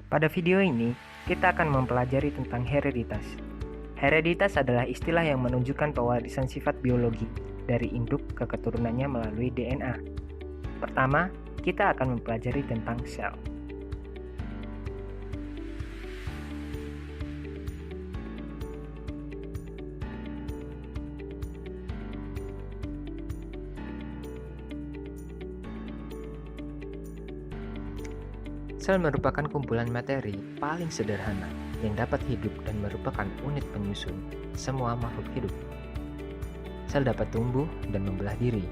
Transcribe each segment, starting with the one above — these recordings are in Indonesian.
Pada video ini, kita akan mempelajari tentang hereditas. Hereditas adalah istilah yang menunjukkan pewarisan sifat biologi dari induk ke keturunannya melalui DNA. Pertama, kita akan mempelajari tentang sel. Sel merupakan kumpulan materi paling sederhana yang dapat hidup dan merupakan unit penyusun semua makhluk hidup. Sel dapat tumbuh dan membelah diri,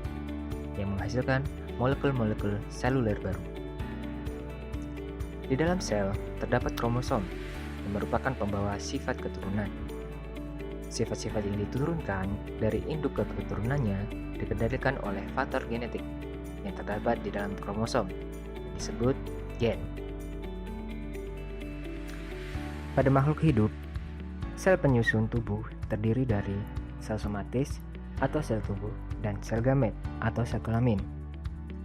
yang menghasilkan molekul-molekul seluler baru. Di dalam sel terdapat kromosom yang merupakan pembawa sifat keturunan. Sifat-sifat yang diturunkan dari induk ke keturunannya dikendalikan oleh faktor genetik yang terdapat di dalam kromosom yang disebut gen. Pada makhluk hidup, sel penyusun tubuh terdiri dari sel somatis atau sel tubuh dan sel gamet atau sel kelamin.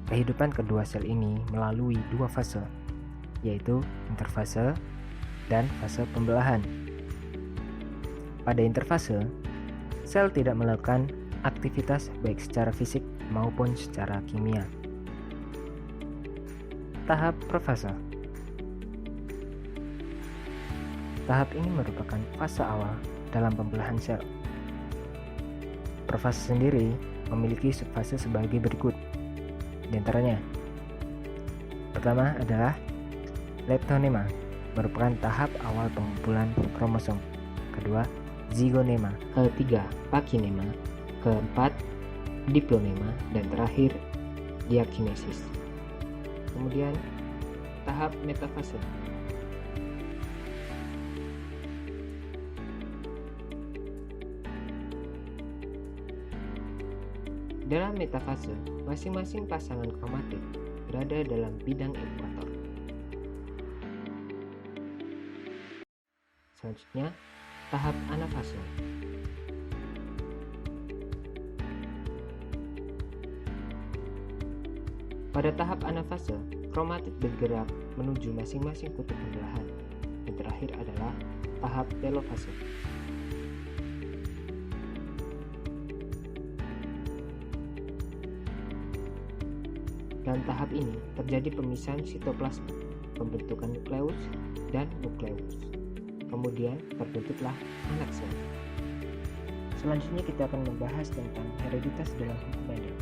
Kehidupan kedua sel ini melalui dua fase, yaitu interfase dan fase pembelahan. Pada interfase, sel tidak melakukan aktivitas baik secara fisik maupun secara kimia. Tahap profase. Tahap ini merupakan fase awal dalam pembelahan sel. Profase sendiri memiliki subfase sebagai berikut. Di antaranya, pertama adalah leptonema, merupakan tahap awal pengumpulan kromosom. Kedua, zigonema. Ketiga, pakinema. Keempat, diplonema. Dan terakhir, diakinesis. Kemudian, tahap metafase. Dalam metafase, masing-masing pasangan kromatik berada dalam bidang ekuator. Selanjutnya, tahap anafase. Pada tahap anafase, kromatik bergerak menuju masing-masing kutub pembelahan. Yang terakhir adalah tahap telofase. Dalam tahap ini terjadi pemisahan sitoplasma, pembentukan nukleus dan nukleus. Kemudian terbentuklah anak sel. Selanjutnya kita akan membahas tentang hereditas dalam hukum Mendel.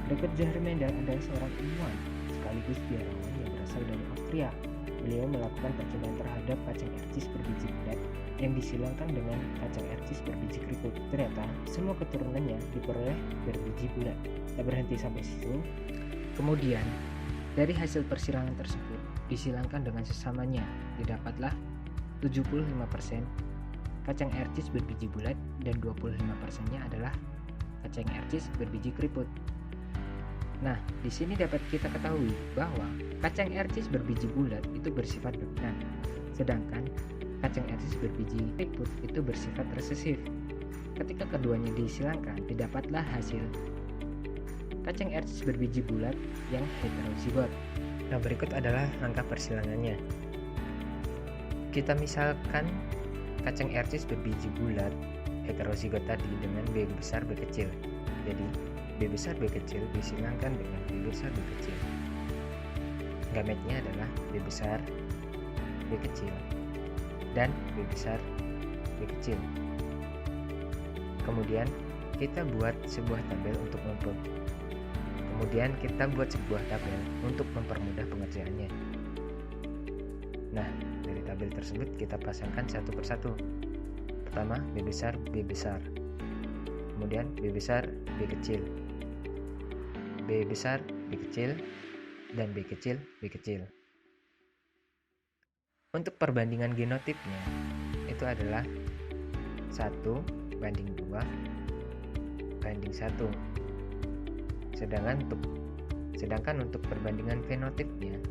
Robert Johann Mendel adalah seorang ilmuwan sekaligus biarawan yang berasal dari Austria. Beliau melakukan percobaan terhadap kacang ercis berbiji bulat yang disilangkan dengan kacang ercis berbiji keriput. Ternyata semua keturunannya diperoleh berbiji bulat. Tak berhenti sampai situ. Kemudian dari hasil persilangan tersebut disilangkan dengan sesamanya, didapatlah 75% kacang ercis berbiji bulat dan 25%-nya adalah kacang ercis berbiji keriput. Nah, di sini dapat kita ketahui bahwa kacang ercis berbiji bulat itu bersifat dominan, sedangkan kacang ercis berbiji keriput itu bersifat resesif. Ketika keduanya disilangkan, didapatlah hasil kacang ercis berbiji bulat yang heterozigot. Nah, berikut adalah langkah persilangannya. Kita misalkan kacang ercis berbiji bulat heterozigot tadi dengan B besar B kecil. Jadi B besar B kecil disilangkan dengan B besar B kecil. Gametnya adalah B besar B kecil dan B besar B kecil. Kemudian kita buat sebuah tabel untuk mempermudah pengerjaannya. Nah, dari tabel tersebut kita pasangkan satu persatu. Pertama B besar B besar, kemudian B besar B kecil, B besar B kecil, dan B kecil B kecil. Untuk perbandingan genotipnya itu adalah 1:2:1. Sedangkan untuk perbandingan fenotipnya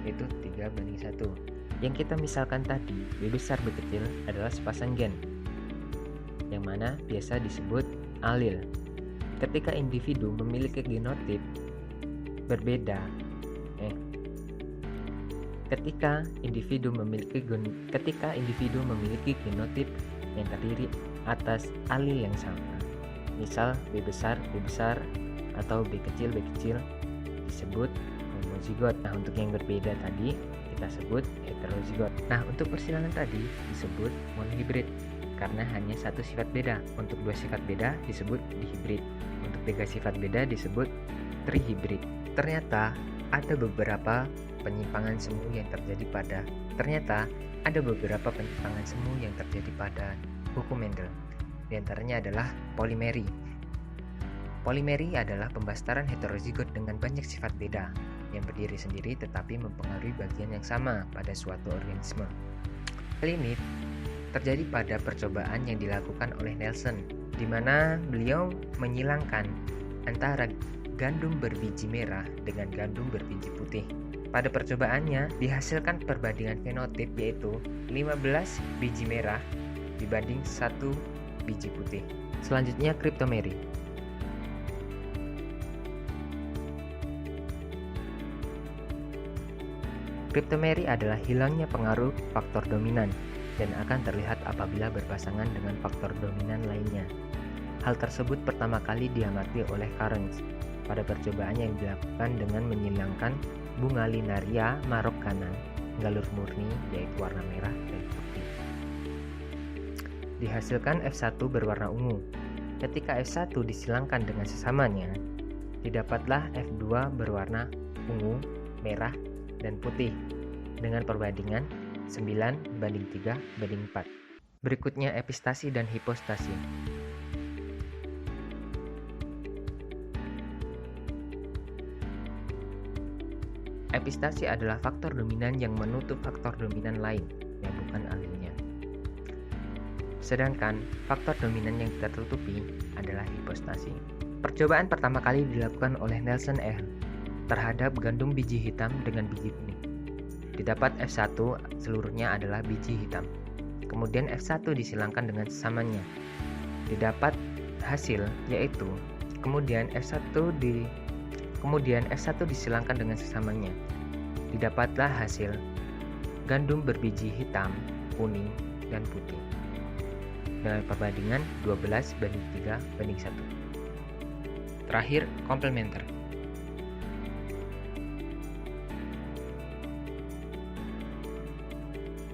itu 3:1. Yang kita misalkan tadi, B besar B kecil adalah sepasang gen, yang mana biasa disebut alil. Ketika individu memiliki genotip berbeda, ketika individu memiliki genotip yang terdiri atas alel yang sama, misal B besar atau B kecil disebut homozigot. Nah, untuk yang berbeda tadi kita sebut heterozigot. Nah, untuk persilangan tadi disebut monohibrid karena hanya satu sifat beda. Untuk dua sifat beda disebut dihibrid. Untuk tiga sifat beda disebut trihibrid. Ternyata ada beberapa penyimpangan semu yang terjadi pada hukum Mendel. Di antaranya adalah polimeri. Polimeri adalah pembastaran heterozigot dengan banyak sifat beda yang berdiri sendiri tetapi mempengaruhi bagian yang sama pada suatu organisme. Hal ini terjadi pada percobaan yang dilakukan oleh Nelson, di mana beliau menyilangkan antara gandum berbiji merah dengan gandum berbiji putih. Pada percobaannya dihasilkan perbandingan fenotip, yaitu 15 biji merah dibanding 1 biji putih. Selanjutnya kriptomeri. Kriptomeri adalah hilangnya pengaruh faktor dominan dan akan terlihat apabila berpasangan dengan faktor dominan lainnya. Hal tersebut pertama kali diamati oleh Carens pada percobaan yang dilakukan dengan menyilangkan bunga Linaria maroccana, galur murni yaitu warna merah dan putih. Dihasilkan F1 berwarna ungu. Ketika F1 disilangkan dengan sesamanya, didapatlah F2 berwarna ungu, merah, dan putih dengan perbandingan 9:3:4. Berikutnya epistasi dan hipostasi. Epistasi adalah faktor dominan yang menutup faktor dominan lain yang bukan alelnya. Sedangkan faktor dominan yang tertutupi adalah hipostasi. Percobaan pertama kali dilakukan oleh Nelson et al. Terhadap gandum biji hitam dengan biji kuning. Didapat F1 seluruhnya adalah biji hitam. Kemudian F1 disilangkan dengan sesamanya. Didapat hasil yaitu kemudian F1 disilangkan dengan sesamanya. Didapatlah hasil gandum berbiji hitam, kuning, dan putih dengan perbandingan 12:3:1. Terakhir, komplementer.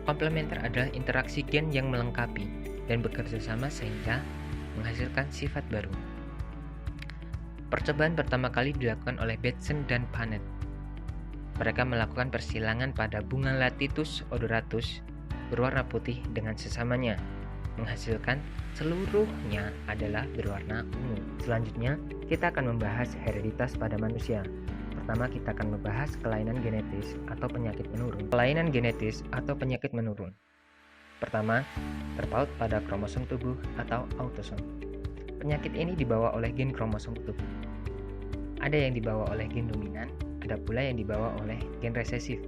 Komplementer adalah interaksi gen yang melengkapi dan bekerja sama sehingga menghasilkan sifat baru. Percobaan pertama kali dilakukan oleh Bateson dan Panett. Mereka melakukan persilangan pada bunga Latitus odoratus berwarna putih dengan sesamanya, menghasilkan seluruhnya adalah berwarna ungu. Selanjutnya, kita akan membahas hereditas pada manusia. Pertama, kita akan membahas kelainan genetis atau penyakit menurun. Kelainan genetis atau penyakit menurun. Pertama, terpaut pada kromosom tubuh atau autosom. Penyakit ini dibawa oleh gen kromosom tubuh. Ada yang dibawa oleh gen dominan, ada pula yang dibawa oleh gen resesif.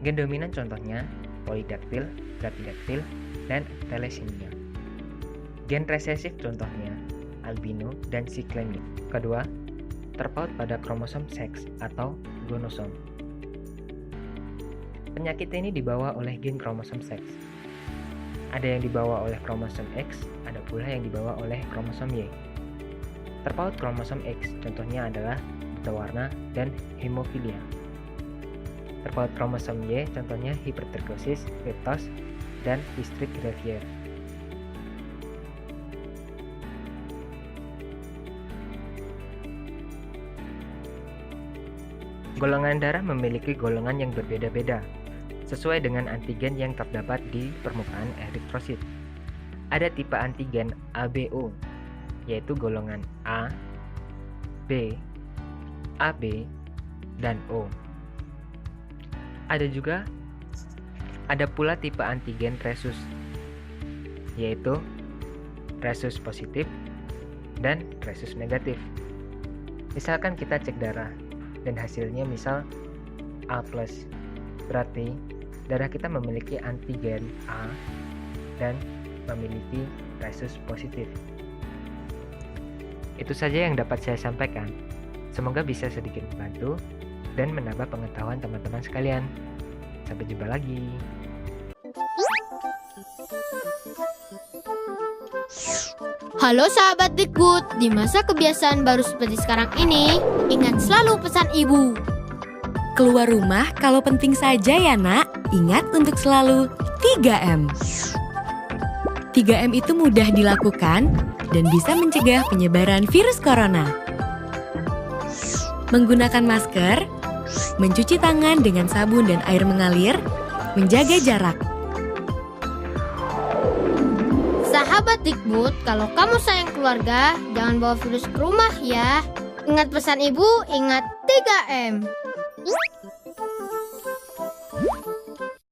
Gen dominan contohnya polydactyl, brachydactyl, dan thalassemia. Gen resesif contohnya albino dan cyclemic. Kedua, terpaut pada kromosom seks atau gonosom. Penyakit ini dibawa oleh gen kromosom seks. Ada yang dibawa oleh kromosom X, ada pula yang dibawa oleh kromosom Y. Terpaut kromosom X contohnya adalah buta warna dan hemofilia. Terpaut kromosom Y contohnya hipertrichosis, leptos, dan histrik gravier. Golongan darah memiliki golongan yang berbeda-beda sesuai dengan antigen yang terdapat di permukaan eritrosit. Ada tipe antigen ABO, yaitu golongan A, B, AB, dan O. Ada pula tipe antigen rhesus, yaitu rhesus positif dan rhesus negatif. Misalkan kita cek darah dan hasilnya misal A+, berarti darah kita memiliki antigen A dan memiliki rhesus positif. Itu saja yang dapat saya sampaikan. Semoga bisa sedikit membantu dan menambah pengetahuan teman-teman sekalian. Sampai jumpa lagi. Halo sahabat Dikbud, di masa kebiasaan baru seperti sekarang ini, ingat selalu pesan ibu. Keluar rumah kalau penting saja ya nak, ingat untuk selalu 3M. 3M itu mudah dilakukan dan bisa mencegah penyebaran virus corona. Menggunakan masker, mencuci tangan dengan sabun dan air mengalir, menjaga jarak. Sahabat Dikbud, kalau kamu sayang keluarga, jangan bawa virus ke rumah ya. Ingat pesan ibu, ingat 3M.